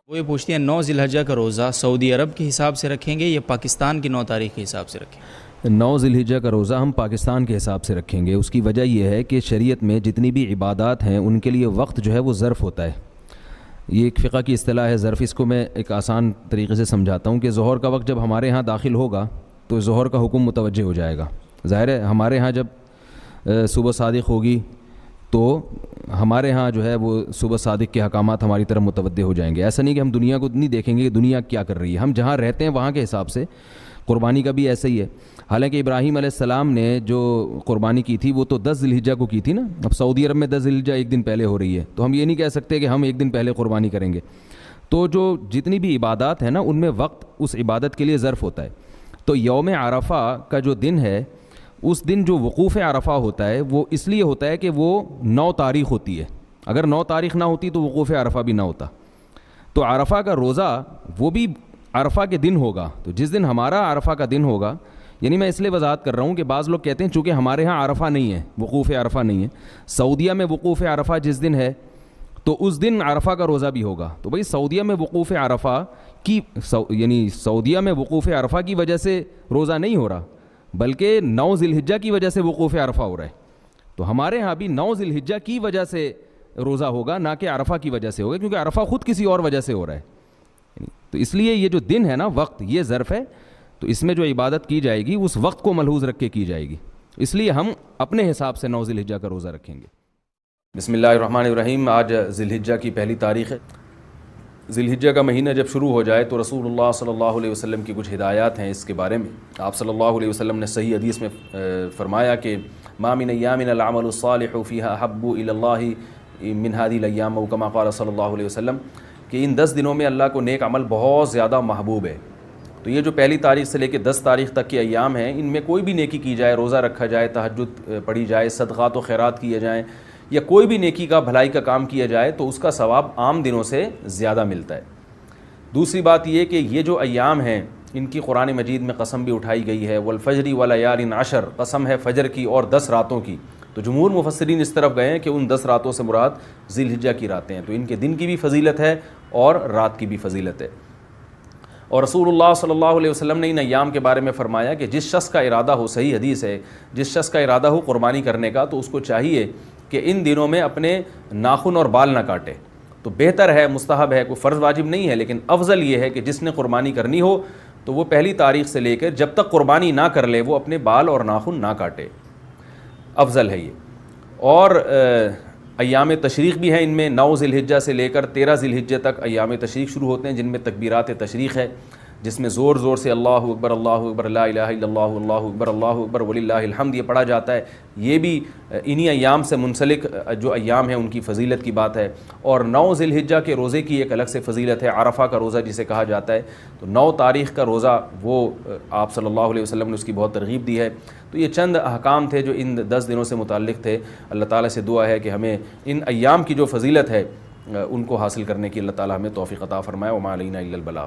وہ یہ پوچھتی ہیں 9 ذی الحجہ کا روزہ سعودی عرب کے حساب سے رکھیں گے یا پاکستان کی 9 تاریخ کے حساب سے رکھیں گے؟ 9 ذی الحجہ کا روزہ ہم پاکستان کے حساب سے رکھیں گے۔ اس کی وجہ یہ ہے کہ شریعت میں جتنی بھی عبادات ہیں ان کے لیے وقت جو ہے وہ ظرف ہوتا ہے۔ یہ ایک فقہ کی اصطلاح ہے ظرف۔ اس کو میں ایک آسان طریقے سے سمجھاتا ہوں کہ ظہر کا وقت جب ہمارے ہاں داخل ہوگا تو ظہر کا حکم متوجہ ہو جائے گا۔ ظاہر ہے ہمارے ہاں جب صبح صادق ہوگی تو ہمارے ہاں جو ہے وہ صبح صادق کے احکامات ہماری طرف متوجہ ہو جائیں گے۔ ایسا نہیں کہ ہم دنیا کو نہیں دیکھیں گے کہ دنیا کیا کر رہی ہے، ہم جہاں رہتے ہیں وہاں کے حساب سے۔ قربانی کا بھی ایسا ہی ہے۔ حالانکہ ابراہیم علیہ السلام نے جو قربانی کی تھی وہ تو 10 ذی الحجہ کو کی تھی نا۔ اب سعودی عرب میں 10 ذی الحجہ ایک دن پہلے ہو رہی ہے، تو ہم یہ نہیں کہہ سکتے کہ ہم ایک دن پہلے قربانی کریں گے۔ تو جو جتنی بھی عبادات ہیں نا ان میں وقت اس عبادت کے لیے ظرف ہوتا ہے۔ تو یوم عرفہ کا جو دن ہے اس دن جو وقوف عرفہ ہوتا ہے وہ اس لیے ہوتا ہے کہ وہ 9 تاریخ ہوتی ہے۔ اگر 9 تاریخ نہ ہوتی تو وقوف عرفہ بھی نہ ہوتا۔ تو عرفہ کا روزہ وہ بھی عرفہ کے دن ہوگا۔ تو جس دن ہمارا عرفہ کا دن ہوگا، یعنی میں اس لیے وضاحت کر رہا ہوں کہ بعض لوگ کہتے ہیں چونکہ ہمارے ہاں عرفہ نہیں ہے، وقوف عرفہ نہیں ہے، سعودیہ میں وقوف عرفہ جس دن ہے تو اس دن عرفہ کا روزہ بھی ہوگا۔ تو بھئی سعودیہ میں وقوف عرفہ کی یعنی سعودیہ میں وقوف عرفہ کی وجہ سے روزہ نہیں ہو رہا، بلکہ 9 ذی الحجہ کی وجہ سے وقوف عرفہ ہو رہا ہے۔ تو ہمارے ہاں بھی 9 ذی الحجہ کی وجہ سے روزہ ہوگا، نہ کہ عرفہ کی وجہ سے ہوگا، کیونکہ عرفہ خود کسی اور وجہ سے ہو رہا ہے۔ تو اس لیے یہ جو دن ہے نا، وقت، یہ ظرف ہے۔ تو اس میں جو عبادت کی جائے گی اس وقت کو ملحوظ رکھ کے کی جائے گی، اس لیے ہم اپنے حساب سے 9 ذی الحجہ کا روزہ رکھیں گے۔ بسم اللہ الرحمن الرحیم۔ آج ذی الحجہ کی پہلی تاریخ ہے۔ ذی الحجہ کا مہینہ جب شروع ہو جائے تو رسول اللہ صلی اللہ علیہ وسلم کی کچھ ہدایات ہیں اس کے بارے میں۔ آپ صلی اللہ علیہ وسلم نے صحیح حدیث میں فرمایا کہ ما من ایام العمل الصالح فیہا احب الی اللہ من ہذه الايام، او کما قال صلی اللہ علیہ وسلم، کہ ان 10 دنوں میں اللہ کو نیک عمل بہت زیادہ محبوب ہے۔ تو یہ جو پہلی تاریخ سے لے کے 10 تاریخ تک کے ایام ہیں، ان میں کوئی بھی نیکی کی جائے، روزہ رکھا جائے، تہجد پڑھی جائے، صدقات و خیرات کیے جائیں، یا کوئی بھی نیکی کا بھلائی کا کام کیا جائے تو اس کا ثواب عام دنوں سے زیادہ ملتا ہے۔ دوسری بات یہ کہ یہ جو ایام ہیں ان کی قرآن مجید میں قسم بھی اٹھائی گئی ہے، والفجر ولیال عشر، قسم ہے فجر کی اور 10 راتوں کی۔ تو جمہور مفسرین اس طرف گئے ہیں کہ ان 10 راتوں سے مراد ذی الحجہ کی راتیں ہیں، تو ان کے دن کی بھی فضیلت ہے اور رات کی بھی فضیلت ہے۔ اور رسول اللہ صلی اللہ علیہ وسلم نے ان ایام کے بارے میں فرمایا کہ جس شخص کا ارادہ ہو، صحیح حدیث ہے، جس شخص کا ارادہ ہو قربانی کرنے کا تو اس کو چاہیے کہ ان دنوں میں اپنے ناخن اور بال نہ کاٹے۔ تو بہتر ہے، مستحب ہے، کوئی فرض واجب نہیں ہے، لیکن افضل یہ ہے کہ جس نے قربانی کرنی ہو تو وہ پہلی تاریخ سے لے کر جب تک قربانی نہ کر لے وہ اپنے بال اور ناخن نہ کاٹے، افضل ہے یہ۔ اور ایام تشریق بھی ہیں ان میں، 9 ذی الحجہ سے لے کر 13 ذی الحجہ تک ایام تشریق شروع ہوتے ہیں، جن میں تکبیرات تشریق ہے، جس میں زور زور سے اللہ اکبر لا الہ الا اللہ، اللہ اکبر وللہ الحمد یہ پڑھا جاتا ہے۔ یہ بھی انہی ایام سے منسلک جو ایام ہیں ان کی فضیلت کی بات ہے۔ اور 9 ذی الحجہ کے روزے کی ایک الگ سے فضیلت ہے، عرفہ کا روزہ جسے کہا جاتا ہے۔ تو 9 تاریخ کا روزہ وہ آپ صلی اللہ علیہ وسلم نے اس کی بہت ترغیب دی ہے۔ تو یہ چند احکام تھے جو ان 10 دنوں سے متعلق تھے۔ اللہ تعالیٰ سے دعا ہے کہ ہمیں ان ایام کی جو فضیلت ہے ان کو حاصل کرنے کی اللہ تعالیٰ ہمیں توفیق عطا فرمائے۔ وما علینا الا البلاغ۔